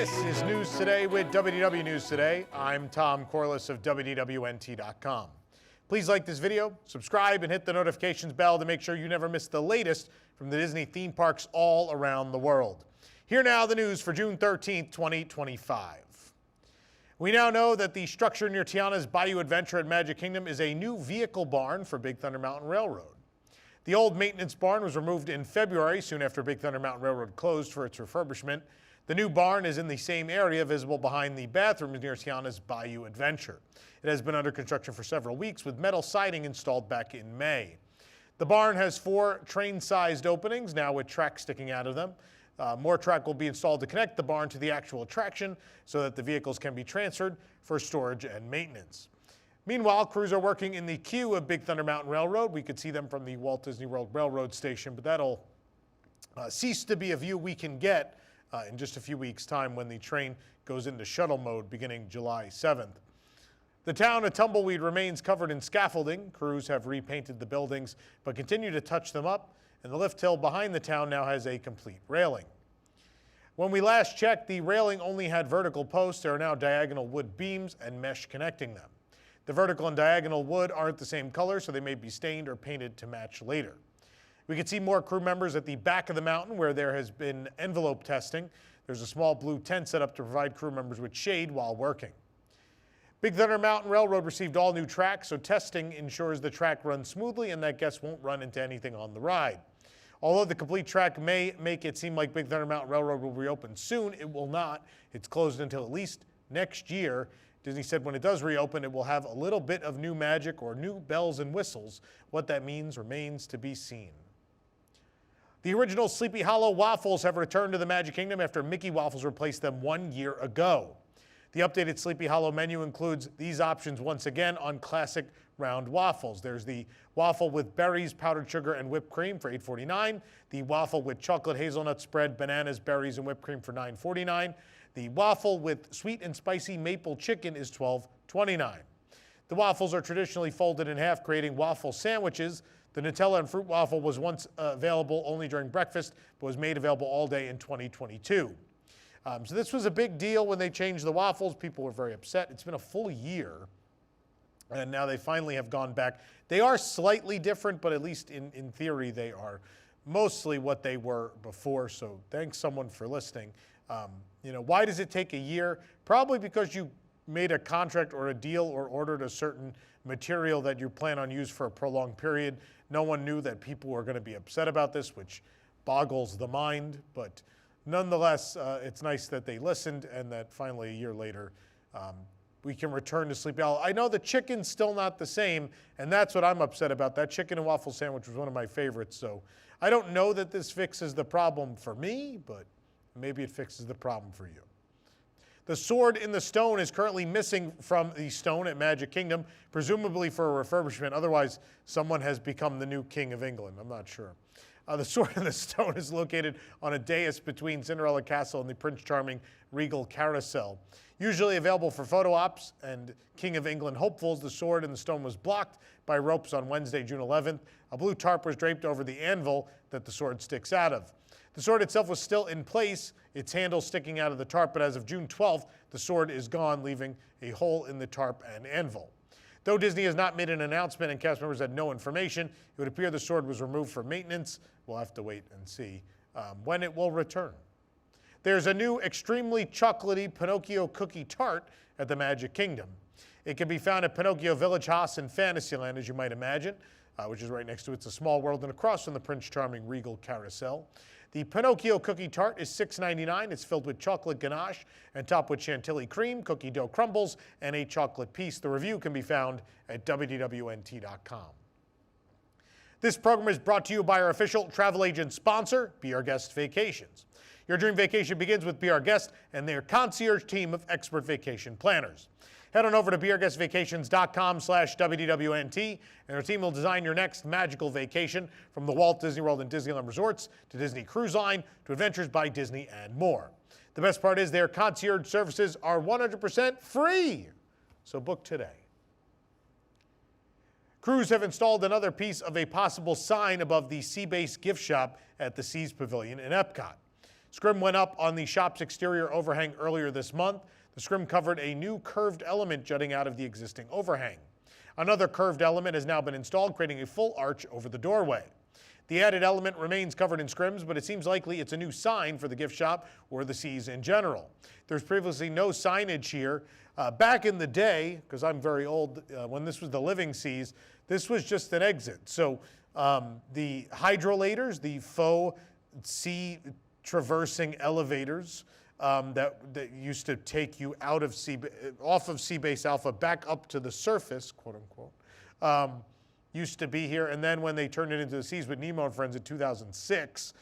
This is News Today with WDW News Today. I'm Tom Corliss of WDWNT.com. Please like this video, subscribe, and hit the notifications bell to make sure you never miss the latest from the Disney theme parks all around the world. Here now the news for June 13th, 2025. We now know that the structure near Tiana's Bayou Adventure at Magic Kingdom is a new vehicle barn for Big Thunder Mountain Railroad. The old maintenance barn was removed in February, soon after Big Thunder Mountain Railroad closed for its refurbishment. The new barn is in the same area visible behind the bathrooms near Tiana's Bayou Adventure. It has been under construction for several weeks with metal siding installed back in May. The barn has 4 train-sized openings, now with track sticking out of them. More track will be installed to connect the barn to the actual attraction so that the vehicles can be transferred for storage and maintenance. Meanwhile, crews are working in the queue of Big Thunder Mountain Railroad. We could see them from the Walt Disney World Railroad Station, but that'll cease to be a view we can get in just a few weeks' time when the train goes into shuttle mode beginning July 7th. The town of Tumbleweed remains covered in scaffolding. Crews have repainted the buildings but continue to touch them up, and the lift hill behind the town now has a complete railing. When we last checked, the railing only had vertical posts. There are now diagonal wood beams and mesh connecting them. The vertical and diagonal wood aren't the same color, so they may be stained or painted to match later. We can see more crew members at the back of the mountain where there has been envelope testing. There's a small blue tent set up to provide crew members with shade while working. Big Thunder Mountain Railroad received all new tracks, so testing ensures the track runs smoothly and that guests won't run into anything on the ride. Although the complete track may make it seem like Big Thunder Mountain Railroad will reopen soon, it will not. It's closed until at least next year. Disney said when it does reopen, it will have a little bit of new magic or new bells and whistles. What that means remains to be seen. The original Sleepy Hollow Waffles have returned to the Magic Kingdom after Mickey Waffles replaced them 1 year ago. The updated Sleepy Hollow menu includes these options once again on classic round waffles. There's the waffle with berries, powdered sugar, and whipped cream for $8.49. The waffle with chocolate hazelnut spread, bananas, berries, and whipped cream for $9.49. The waffle with sweet and spicy maple chicken is $12.29. The waffles are traditionally folded in half, creating waffle sandwiches. The Nutella and fruit waffle was once available only during breakfast, but was made available all day in 2022. So this was a big deal when they changed the waffles. People were very upset. It's been a full year, and now they finally have gone back. They are slightly different, but at least in theory, they are mostly what they were before. So thanks someone for listening. Why does it take a year? Probably because you made a contract or a deal or ordered a certain material that you plan on use for a prolonged period. No one knew that people were going to be upset about this, which boggles the mind. But nonetheless, it's nice that they listened and that finally a year later we can return to Sleepy Hollow. I know the chicken's still not the same, and that's what I'm upset about. That chicken and waffle sandwich was one of my favorites. So I don't know that this fixes the problem for me, but maybe it fixes the problem for you. The sword in the stone is currently missing from the stone at Magic Kingdom, presumably for a refurbishment. Otherwise, someone has become the new King of England. I'm not sure. The sword in the stone is located on a dais between Cinderella Castle and the Prince Charming Regal Carousel. Usually available for photo ops and King of England hopefuls, the sword in the stone was blocked by ropes on Wednesday, June 11th. A blue tarp was draped over the anvil that the sword sticks out of. The sword itself was still in place, its handle sticking out of the tarp, but as of June 12th, the sword is gone, leaving a hole in the tarp and anvil. Though Disney has not made an announcement and cast members had no information, it would appear the sword was removed for maintenance. We'll have to wait and see when it will return. There's a new extremely chocolatey Pinocchio cookie tart at the Magic Kingdom. It can be found at Pinocchio Village Haas in Fantasyland, as you might imagine, which is right next to It's a Small World and across from the Prince Charming Regal Carousel. The Pinocchio cookie tart is $6.99. It's filled with chocolate ganache and topped with chantilly cream, cookie dough crumbles, and a chocolate piece. The review can be found at WDWNT.com. This program is brought to you by our official travel agent sponsor, Be Our Guest Vacations. Your dream vacation begins with Be Our Guest and their concierge team of expert vacation planners. Head on over to beourguestvacations.com/WDWNT, and their team will design your next magical vacation, from the Walt Disney World and Disneyland resorts to Disney Cruise Line to Adventures by Disney and more. The best part is their concierge services are 100% free, so book today. Crews have installed another piece of a possible sign above the Sea Base gift shop at the Seas Pavilion in EPCOT. Scrim went up on the shop's exterior overhang earlier this month. The scrim covered a new curved element jutting out of the existing overhang. Another curved element has now been installed, creating a full arch over the doorway. The added element remains covered in scrims, but it seems likely it's a new sign for the gift shop or the Seas in general. There's previously no signage here. Back in the day, because I'm very old, when this was the Living Seas, this was just an exit. So the hydrolators, the faux sea traversing elevators that used to take you out of off of Seabase Alpha back up to the surface, quote unquote, used to be here. And then when they turned it into the Seas with Nemo and Friends in 2006,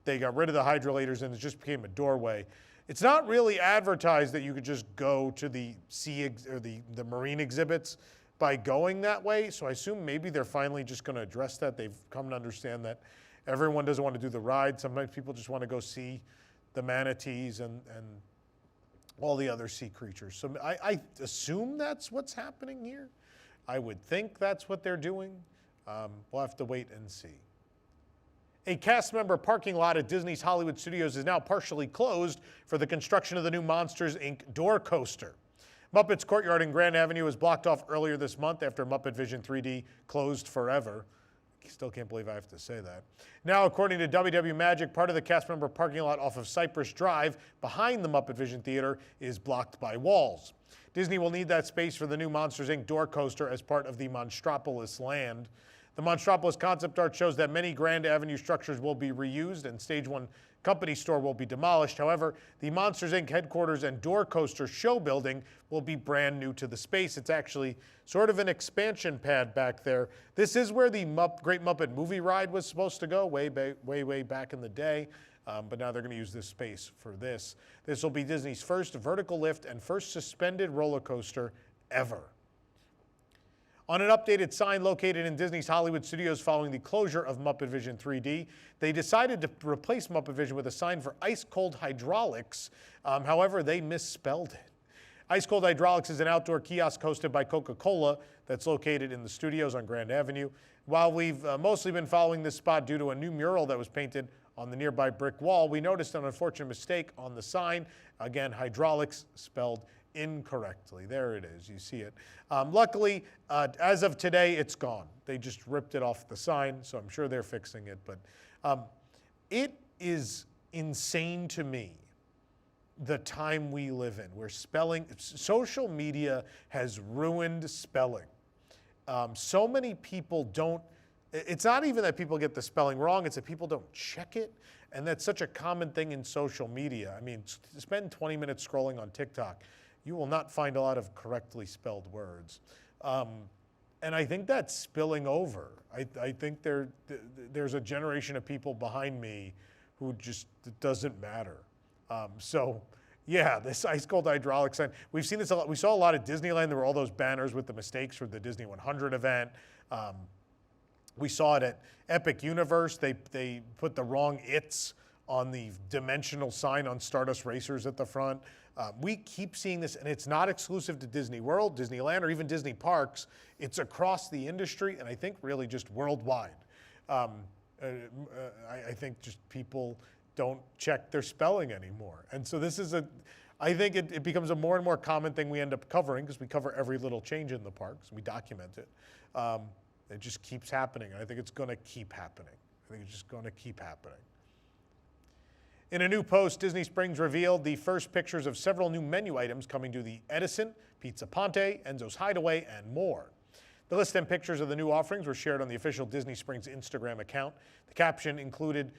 they got rid of the hydrolators and it just became a doorway. It's not really advertised that you could just go to the or the marine exhibits by going that way. So I assume maybe they're finally just going to address that. They've come to understand that everyone doesn't want to do the ride. Sometimes people just want to go see the manatees and all the other sea creatures. So I assume that's what's happening here. I would think that's what they're doing. We'll have to wait and see. A cast member parking lot at Disney's Hollywood Studios is now partially closed for the construction of the new Monsters, Inc. door coaster. Muppets Courtyard in Grand Avenue was blocked off earlier this month after Muppet Vision 3D closed forever. Still can't believe I have to say that. Now, according to WW Magic, part of the cast member parking lot off of Cypress Drive behind the Muppet Vision Theater is blocked by walls. Disney will need that space for the new Monsters, Inc. door coaster as part of the Monstropolis land. The Monstropolis concept art shows that many Grand Avenue structures will be reused and Stage 1 company store will be demolished. However, the Monsters, Inc. headquarters and door coaster show building will be brand new to the space. It's actually sort of an expansion pad back there. This is where the Great Muppet movie ride was supposed to go way back in the day. But now they're going to use this space for this. This will be Disney's first vertical lift and first suspended roller coaster ever. On an updated sign located in Disney's Hollywood Studios following the closure of Muppet Vision 3D, they decided to replace Muppet Vision with a sign for Ice Cold Hydrolics. However, they misspelled it. Ice Cold Hydrolics is an outdoor kiosk hosted by Coca-Cola that's located in the studios on Grand Avenue. While we've mostly been following this spot due to a new mural that was painted on the nearby brick wall, we noticed an unfortunate mistake on the sign. Again, hydraulics spelled incorrectly. There it is. You see it. Luckily, as of today, it's gone. They just ripped it off the sign, so I'm sure they're fixing it. But it is insane to me the time we live in, where social media has ruined spelling. So many people don't. It's not even that people get the spelling wrong, it's that people don't check it. And that's such a common thing in social media. I mean, spend 20 minutes scrolling on TikTok. You will not find a lot of correctly spelled words. And I think that's spilling over. I think there's a generation of people behind me who just, it doesn't matter. So yeah, this Ice Cold Hydraulics sign, we've seen this a lot. We saw a lot at Disneyland. There were all those banners with the mistakes for the Disney 100 event. We saw it at Epic Universe. They put the wrong "its" on the dimensional sign on Stardust Racers at the front. We keep seeing this, and it's not exclusive to Disney World, Disneyland, or even Disney Parks. It's across the industry, and I think really just worldwide. I think just people don't check their spelling anymore. And so this is I think it becomes a more and more common thing we end up covering because we cover every little change in the parks. We document it. It just keeps happening, and I think it's going to keep happening. I think it's just going to keep happening. In a new post, Disney Springs revealed the first pictures of several new menu items coming to the Edison, Pizza Ponte, Enzo's Hideaway, and more. The list and pictures of the new offerings were shared on the official Disney Springs Instagram account. The caption included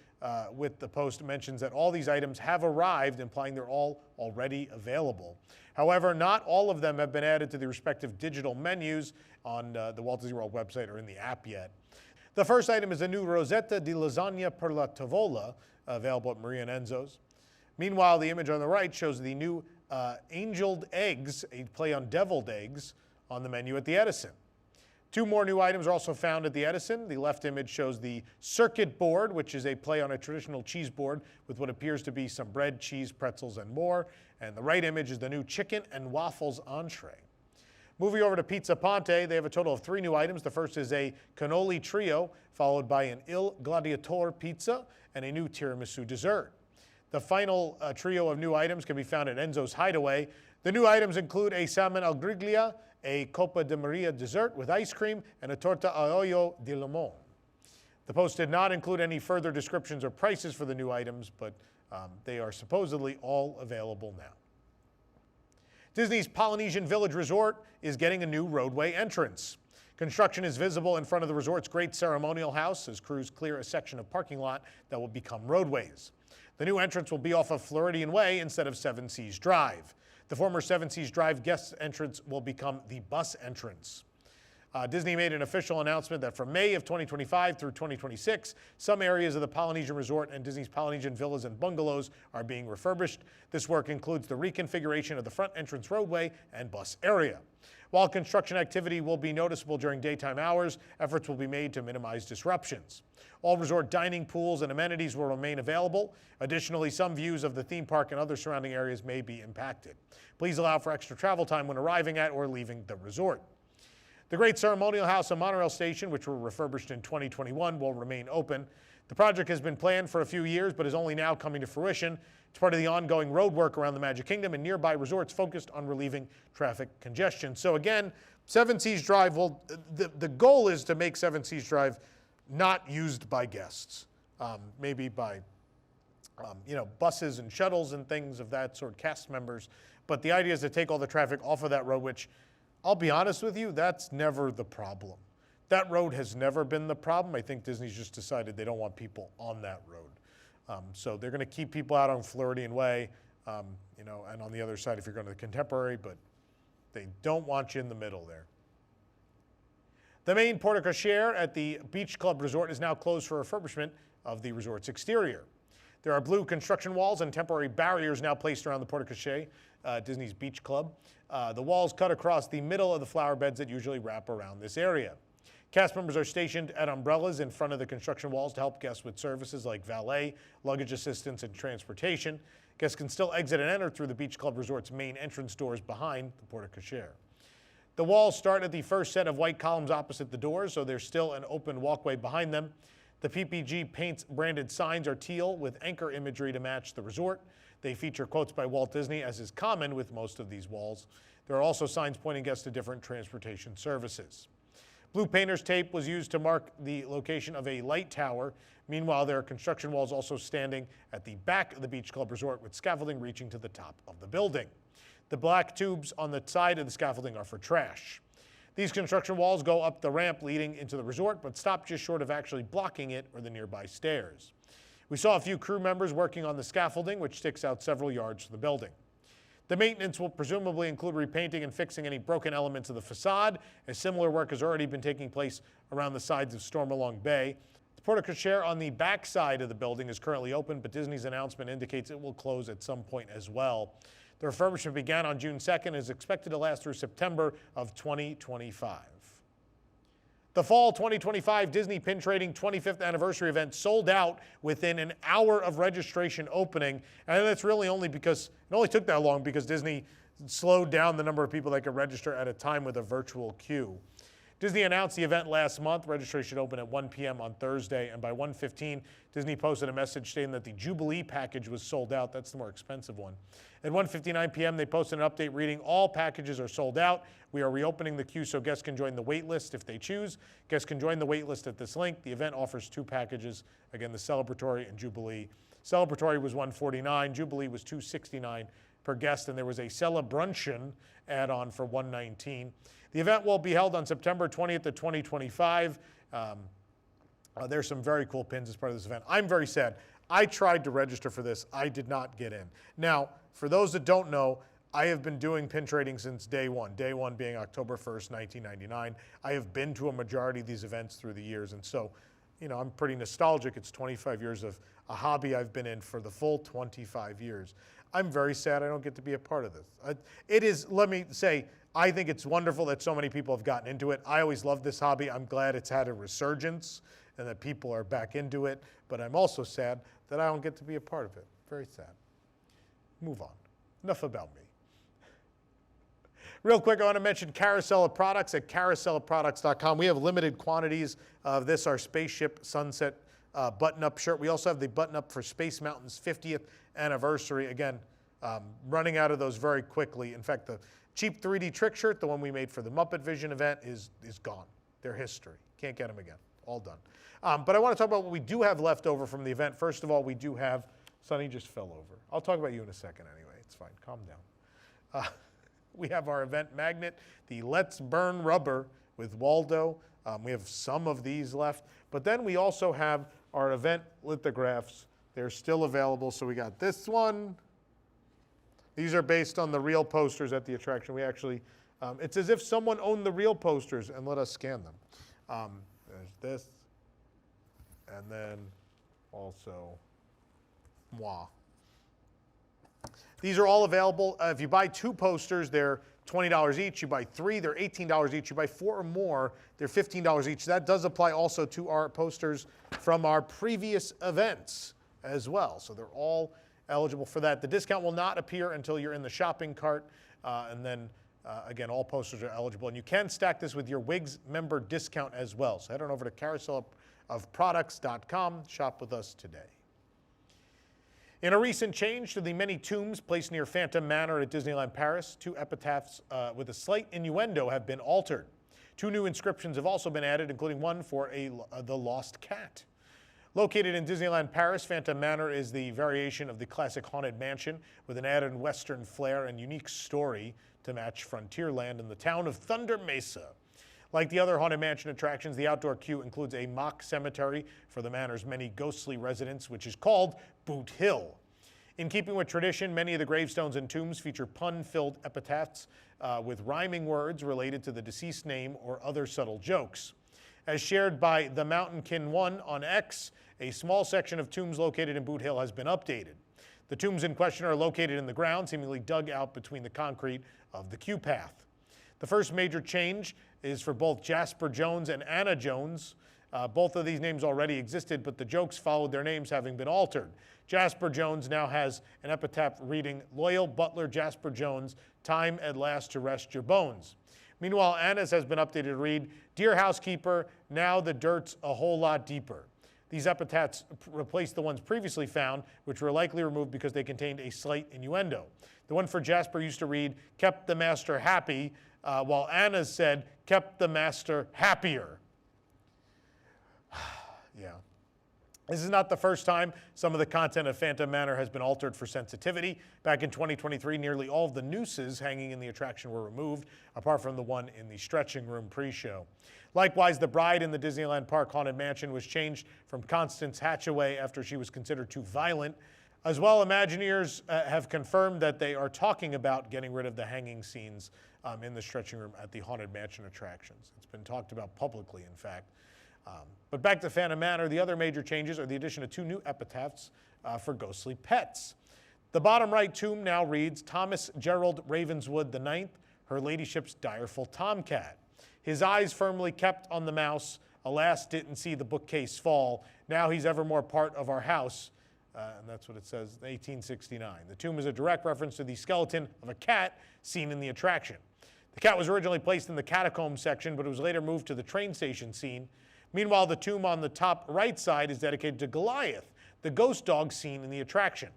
with the post mentions that all these items have arrived, implying they're all already available. However, not all of them have been added to the respective digital menus on the Walt Disney World website or in the app yet. The first item is a new Rosetta di Lasagna per la Tavola, available at Maria and Enzo's. Meanwhile, the image on the right shows the new angeled eggs, a play on deviled eggs, on the menu at the Edison. Two more new items are also found at the Edison. The left image shows the circuit board, which is a play on a traditional cheese board with what appears to be some bread, cheese, pretzels, and more. And the right image is the new chicken and waffles entree. Moving over to Pizza Ponte, they have a total of 3 new items. The first is a cannoli trio, followed by an Il Gladiatore pizza and a new tiramisu dessert. The final trio of new items can be found at Enzo's Hideaway. The new items include a salmon al griglia, a Copa de Maria dessert with ice cream, and a torta a olio di limon. The post did not include any further descriptions or prices for the new items, but they are supposedly all available now. Disney's Polynesian Village Resort is getting a new roadway entrance. Construction is visible in front of the resort's great ceremonial house as crews clear a section of parking lot that will become roadways. The new entrance will be off of Floridian Way instead of Seven Seas Drive. The former Seven Seas Drive guest entrance will become the bus entrance. Disney made an official announcement that from May of 2025 through 2026, some areas of the Polynesian Resort and Disney's Polynesian villas and bungalows are being refurbished. This work includes the reconfiguration of the front entrance roadway and bus area. While construction activity will be noticeable during daytime hours, efforts will be made to minimize disruptions. All resort dining, pools, and amenities will remain available. Additionally, some views of the theme park and other surrounding areas may be impacted. Please allow for extra travel time when arriving at or leaving the resort. The Great Ceremonial House and Monorail Station, which were refurbished in 2021, will remain open. The project has been planned for a few years, but is only now coming to fruition. It's part of the ongoing road work around the Magic Kingdom and nearby resorts focused on relieving traffic congestion. So again, Seven Seas Drive the goal is to make Seven Seas Drive not used by guests, maybe by buses and shuttles and things of that sort, cast members. But the idea is to take all the traffic off of that road, which I'll be honest with you, that's never the problem. That road has never been the problem. I think Disney's just decided they don't want people on that road. So they're going to keep people out on Floridian Way, and on the other side if you're going to the Contemporary, but they don't want you in the middle there. The main Porte Cochere at the Beach Club Resort is now closed for refurbishment of the resort's exterior. There are blue construction walls and temporary barriers now placed around the Porte Cochere, Disney's Beach Club. The walls cut across the middle of the flower beds that usually wrap around this area. Cast members are stationed at umbrellas in front of the construction walls to help guests with services like valet, luggage assistance, and transportation. Guests can still exit and enter through the Beach Club Resort's main entrance doors behind the Porte Cochere. The walls start at the first set of white columns opposite the doors, so there's still an open walkway behind them. The PPG Paints branded signs are teal with anchor imagery to match the resort. They feature quotes by Walt Disney, as is common with most of these walls. There are also signs pointing guests to different transportation services. Blue painter's tape was used to mark the location of a light tower. Meanwhile, there are construction walls also standing at the back of the Beach Club Resort with scaffolding reaching to the top of the building. The black tubes on the side of the scaffolding are for trash. These construction walls go up the ramp leading into the resort, but stop just short of actually blocking it or the nearby stairs. We saw a few crew members working on the scaffolding, which sticks out several yards from the building. The maintenance will presumably include repainting and fixing any broken elements of the facade, as similar work has already been taking place around the sides of Stormalong Bay. The Porte Cochere on the back side of the building is currently open, but Disney's announcement indicates it will close at some point as well. The refurbishment began on June 2nd and is expected to last through September of 2025. The Fall 2025 Disney Pin Trading 25th Anniversary event sold out within an hour of registration opening, and that's really only because it only took that long because Disney slowed down the number of people that could register at a time with a virtual queue. Disney announced the event last month. Registration opened at 1 p.m. on Thursday, and by 1:15, Disney posted a message stating that the Jubilee package was sold out. That's the more expensive one. At 1:59 p.m., they posted an update reading, "All packages are sold out. We are reopening the queue so guests can join the wait list if they choose. Guests can join the wait list at this link." The event offers two packages, again, the Celebratory and Jubilee. Celebratory was $149, Jubilee was $269 per guest, and there was a Celebruncheon add-on for $119. The event will be held on September 20th of 2025. There's some very cool pins as part of this event. I'm very sad. I tried to register for this. I did not get in. Now, for those that don't know, I have been doing pin trading since day one being October 1st, 1999. I have been to a majority of these events through the years, and so, I'm pretty nostalgic. It's 25 years of a hobby I've been in for the full 25 years. I'm very sad I don't get to be a part of this. It is, let me say, I think it's wonderful that so many people have gotten into it. I always loved this hobby. I'm glad it's had a resurgence and that people are back into it, but I'm also sad that I don't get to be a part of it. Very sad. Move on. Enough about me. Real quick, I want to mention Carousel of Products at carouselofproducts.com. We have limited quantities of this, our Spaceship Sunset button-up shirt. We also have the button-up for Space Mountain's 50th anniversary. Again, running out of those very quickly. In fact, the cheap 3D trick shirt, the one we made for the Muppet Vision event, is gone. They're history. Can't get them again. All done. But I want to talk about what we do have left over from the event. First of all, we do have, Sonny just fell over. I'll talk about you in a second anyway. It's fine. Calm down. We have our event magnet, the Let's Burn Rubber with Waldo. We have some of these left. But then we also have our event lithographs. They're still available. So we got this one. These are based on the real posters at the attraction. We actually, it's as if someone owned the real posters and let us scan them. There's this. And then also moi. These are all available. If you buy 2 posters, they're $20 each. You buy 3, they're $18 each. You buy 4 or more, they're $15 each. That does apply also to our posters from our previous events as well. So they're all eligible for that. The discount will not appear until you're in the shopping cart. And then, again, all posters are eligible. And you can stack this with your WIGS member discount as well. So head on over to Carousel of Products.com. Shop with us today. In a recent change to the many tombs placed near Phantom Manor at Disneyland Paris, 2 epitaphs with a slight innuendo have been altered. 2 new inscriptions have also been added, including one for the lost cat. Located in Disneyland Paris, Phantom Manor is the variation of the classic Haunted Mansion with an added Western flair and unique story to match Frontierland in the town of Thunder Mesa. Like the other Haunted Mansion attractions, the outdoor queue includes a mock cemetery for the Manor's many ghostly residents, which is called Boot Hill. In keeping with tradition, many of the gravestones and tombs feature pun-filled epitaphs with rhyming words related to the deceased name or other subtle jokes. As shared by The Mountainkin 1 on X, a small section of tombs located in Boot Hill has been updated. The tombs in question are located in the ground, seemingly dug out between the concrete of the queue path. The first major change is for both Jasper Jones and Anna Jones. Both of these names already existed, but the jokes followed their names having been altered. Jasper Jones now has an epitaph reading, "Loyal Butler Jasper Jones, time at last to rest your bones." Meanwhile, Anna's has been updated to read, "Dear housekeeper, now the dirt's a whole lot deeper." These epitaphs replace the ones previously found, which were likely removed because they contained a slight innuendo. The one for Jasper used to read, "Kept the master happy," while Anna's said, "Kept the master happier." Yeah. This is not the first time some of the content of Phantom Manor has been altered for sensitivity. Back in 2023, nearly all of the nooses hanging in the attraction were removed, apart from the one in the stretching room pre-show. Likewise, the bride in the Disneyland Park Haunted Mansion was changed from Constance Hatchaway after she was considered too violent. As well, Imagineers have confirmed that they are talking about getting rid of the hanging scenes in the stretching room at the Haunted Mansion attractions. It's been talked about publicly, in fact. But back to Phantom Manor, the other major changes are the addition of 2 new epitaphs for ghostly pets. The bottom right tomb now reads, "Thomas Gerald Ravenswood IX, Her Ladyship's direful tomcat. His eyes firmly kept on the mouse, alas didn't see the bookcase fall. Now he's evermore part of our house." And that's what it says, 1869. The tomb is a direct reference to the skeleton of a cat seen in the attraction. The cat was originally placed in the catacomb section, but it was later moved to the train station scene. Meanwhile, the tomb on the top right side is dedicated to Goliath, the ghost dog seen in the attraction.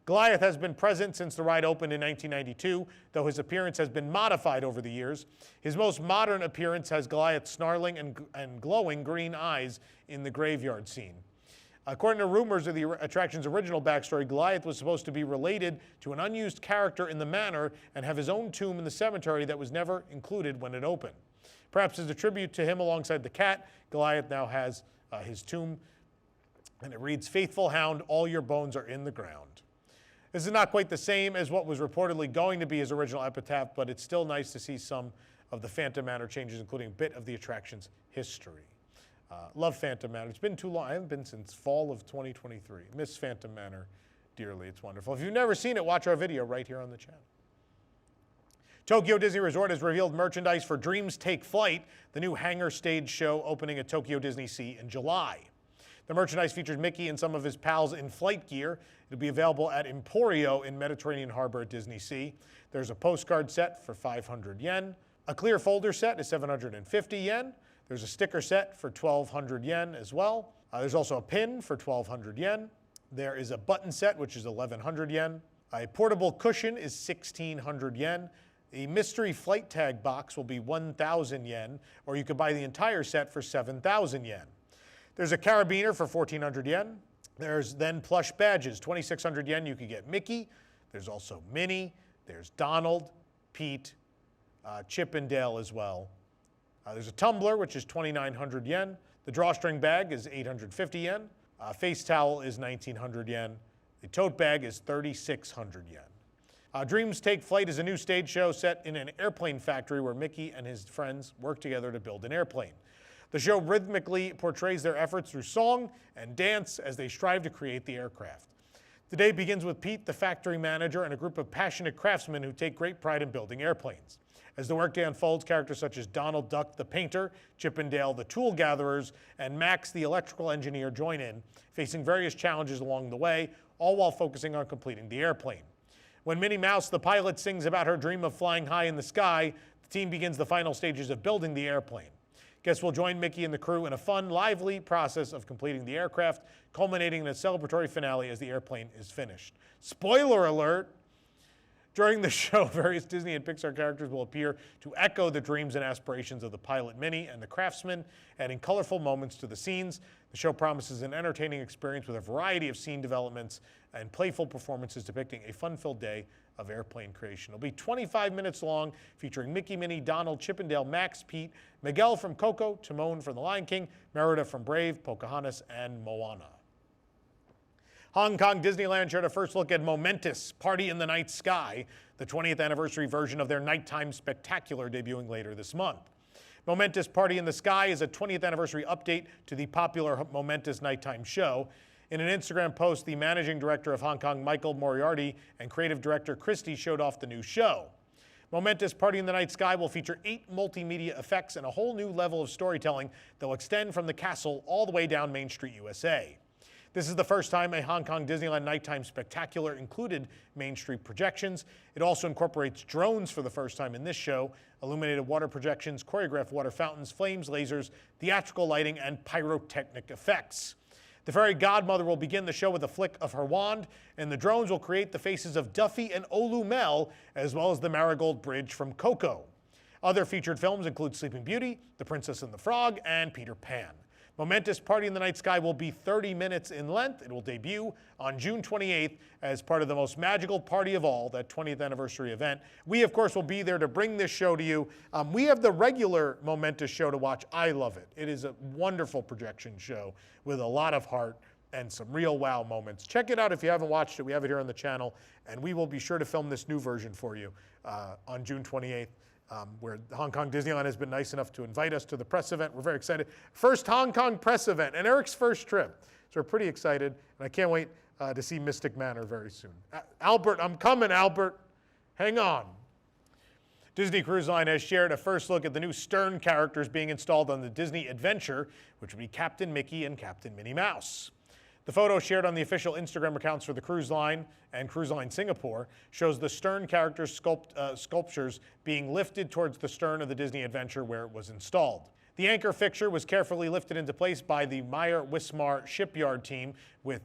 Goliath has been present since the ride opened in 1992, though his appearance has been modified over the years. His most modern appearance has Goliath snarling and glowing green eyes in the graveyard scene. According to rumors of the attraction's original backstory, Goliath was supposed to be related to an unused character in the Manor and have his own tomb in the cemetery that was never included when it opened. Perhaps as a tribute to him alongside the cat, Goliath now has his tomb, and it reads, "Faithful hound, all your bones are in the ground." This is not quite the same as what was reportedly going to be his original epitaph, but it's still nice to see some of the Phantom Manor changes, including a bit of the attraction's history. Love Phantom Manor. It's been too long. I haven't been since fall of 2023. Miss Phantom Manor dearly. It's wonderful. If you've never seen it, watch our video right here on the channel. Tokyo Disney Resort has revealed merchandise for Dreams Take Flight, the new hangar stage show opening at Tokyo DisneySea in July. The merchandise features Mickey and some of his pals in flight gear. It'll be available at Emporio in Mediterranean Harbor at DisneySea. There's a postcard set for 500 yen. A clear folder set is 750 yen. There's a sticker set for 1,200 yen as well. There's also a pin for 1,200 yen. There is a button set, which is 1,100 yen. A portable cushion is 1,600 yen. A mystery flight tag box will be 1,000 yen, or you could buy the entire set for 7,000 yen. There's a carabiner for 1,400 yen. There's then plush badges, 2,600 yen. You could get Mickey. There's also Minnie. There's Donald, Pete, Chip and Dale as well. There's a tumbler, which is 2,900 yen. The drawstring bag is 850 yen. Face towel is 1,900 yen. The tote bag is 3,600 yen. Dreams Take Flight is a new stage show set in an airplane factory where Mickey and his friends work together to build an airplane. The show rhythmically portrays their efforts through song and dance as they strive to create the aircraft. The day begins with Pete, the factory manager, and a group of passionate craftsmen who take great pride in building airplanes. As the workday unfolds, characters such as Donald Duck, the painter, Chip and Dale, the tool gatherers, and Max, the electrical engineer, join in, facing various challenges along the way, all while focusing on completing the airplane. When Minnie Mouse, the pilot, sings about her dream of flying high in the sky, the team begins the final stages of building the airplane. Guests will join Mickey and the crew in a fun, lively process of completing the aircraft, culminating in a celebratory finale as the airplane is finished. Spoiler alert! During the show, various Disney and Pixar characters will appear to echo the dreams and aspirations of the pilot Minnie and the craftsmen, adding colorful moments to the scenes. The show promises an entertaining experience with a variety of scene developments and playful performances depicting a fun-filled day of airplane creation. It'll be 25 minutes long, featuring Mickey, Minnie, Donald, Chip and Dale, Max, Pete, Miguel from Coco, Timon from The Lion King, Merida from Brave, Pocahontas, and Moana. Hong Kong Disneyland shared a first look at Momentous Party in the Night Sky, the 20th anniversary version of their nighttime spectacular debuting later this month. Momentous Party in the Sky is a 20th anniversary update to the popular Momentous nighttime show. In an Instagram post, the managing director of Hong Kong, Michael Moriarty, and creative director Christie showed off the new show. Momentous Party in the Night Sky will feature 8 multimedia effects and a whole new level of storytelling that will extend from the castle all the way down Main Street, USA. This is the first time a Hong Kong Disneyland nighttime spectacular included Main Street projections. It also incorporates drones for the first time in this show, illuminated water projections, choreographed water fountains, flames, lasers, theatrical lighting, and pyrotechnic effects. The fairy godmother will begin the show with a flick of her wand, and the drones will create the faces of Duffy and Olu Mel, as well as the Marigold Bridge from Coco. Other featured films include Sleeping Beauty, The Princess and the Frog, and Peter Pan. Momentous Party in the Night Sky will be 30 minutes in length. It will debut on June 28th as part of the most magical party of all, that 20th anniversary event. We, of course, will be there to bring this show to you. We have the regular Momentous show to watch. I love it. It is a wonderful projection show with a lot of heart and some real wow moments. Check it out if you haven't watched it. We have it here on the channel, and we will be sure to film this new version for you on June 28th. Where Hong Kong Disneyland has been nice enough to invite us to the press event. We're very excited. First Hong Kong press event and Eric's first trip. So we're pretty excited, and I can't wait to see Mystic Manor very soon. Albert, I'm coming, Albert. Hang on. Disney Cruise Line has shared a first look at the new Stern characters being installed on the Disney Adventure, which will be Captain Mickey and Captain Minnie Mouse. The photo shared on the official Instagram accounts for the cruise line and Cruise Line Singapore shows the Stern characters' sculptures being lifted towards the stern of the Disney Adventure where it was installed. The anchor fixture was carefully lifted into place by the Meyer Wismar shipyard team with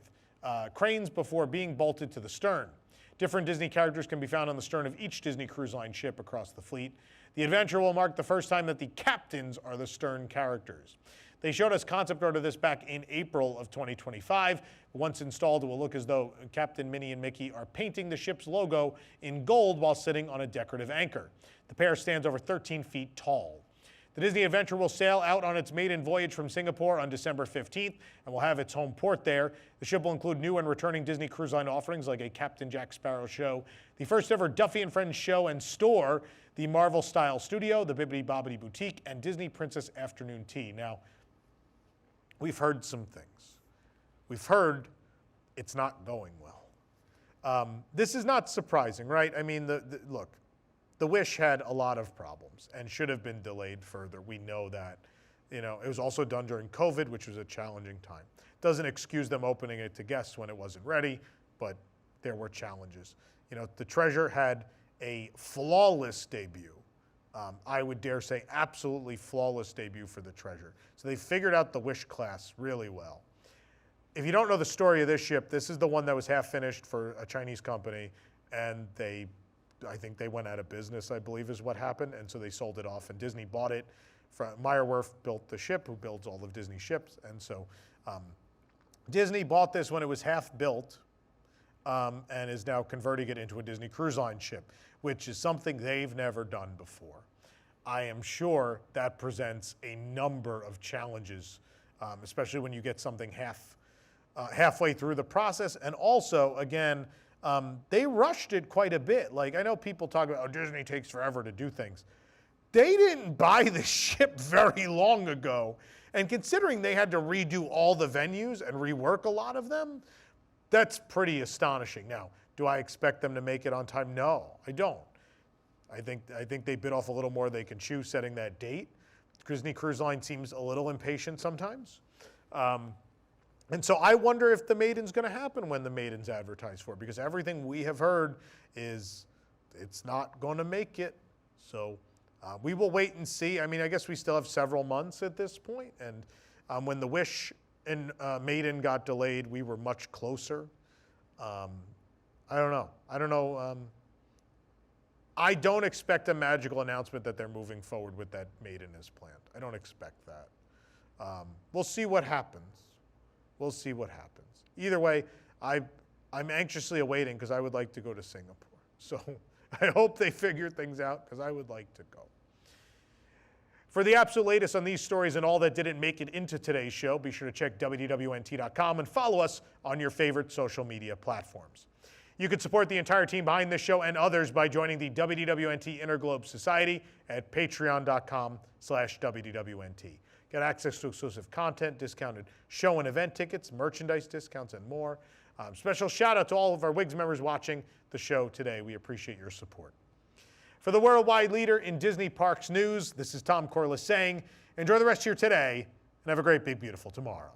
cranes before being bolted to the stern. Different Disney characters can be found on the stern of each Disney Cruise Line ship across the fleet. The Adventure will mark the first time that the captains are the Stern characters. They showed us concept art of this back in April of 2025. Once installed, it will look as though Captain Minnie and Mickey are painting the ship's logo in gold while sitting on a decorative anchor. The pair stands over 13 feet tall. The Disney Adventure will sail out on its maiden voyage from Singapore on December 15th and will have its home port there. The ship will include new and returning Disney Cruise Line offerings like a Captain Jack Sparrow show, the first ever Duffy and Friends show and store, the Marvel-style studio, the Bibbidi Bobbidi Boutique, and Disney Princess Afternoon Tea. Now, we've heard some things. We've heard it's not going well. This is not surprising, right? I mean, look, the Wish had a lot of problems and should have been delayed further. We know that. You know, it was also done during COVID, which was a challenging time. Doesn't excuse them opening it to guests when it wasn't ready, but there were challenges. You know, the Treasure had a flawless debut. I would dare say absolutely flawless debut for the Treasure. So they figured out the Wish class really well. if you don't know the story of this ship, this is the one that was half finished for a Chinese company, and I think they went out of business, I believe is what happened, and so they sold it off, and Disney bought it. Meyerwerf built the ship, who builds all of Disney ships, and so Disney bought this when it was half built, and is now converting it into a Disney Cruise Line ship, which is something they've never done before. I am sure that presents a number of challenges, especially when you get something halfway through the process. And also, again, they rushed it quite a bit. Like, I know people talk about, oh, Disney takes forever to do things. They didn't buy the ship very long ago. And considering they had to redo all the venues and rework a lot of them, that's pretty astonishing. Now, do I expect them to make it on time? No, I don't. I think they bit off a little more they can chew setting that date. Disney Cruise Line seems a little impatient sometimes. And so I wonder if the Maiden's going to happen when the Maiden's advertised for, because everything we have heard is it's not going to make it. So we will wait and see. I mean, I guess we still have several months at this point. And when the Wish and Maiden got delayed, we were much closer. I don't know. I don't expect a magical announcement that they're moving forward with that Maiden as planned. I don't expect that. We'll see what happens. We'll see what happens. Either way, I'm anxiously awaiting because I would like to go to Singapore. So I hope they figure things out because I would like to go. For the absolute latest on these stories and all that didn't make it into today's show, be sure to check WDWNT.com and follow us on your favorite social media platforms. You can support the entire team behind this show and others by joining the WDWNT Interglobe Society at patreon.com/WDWNT. Get access to exclusive content, discounted show and event tickets, merchandise discounts, and more. Special shout out to all of our WIGS members watching the show today. We appreciate your support. For the worldwide leader in Disney Parks news, this is Tom Corliss saying, enjoy the rest of your today and have a great, big, beautiful tomorrow.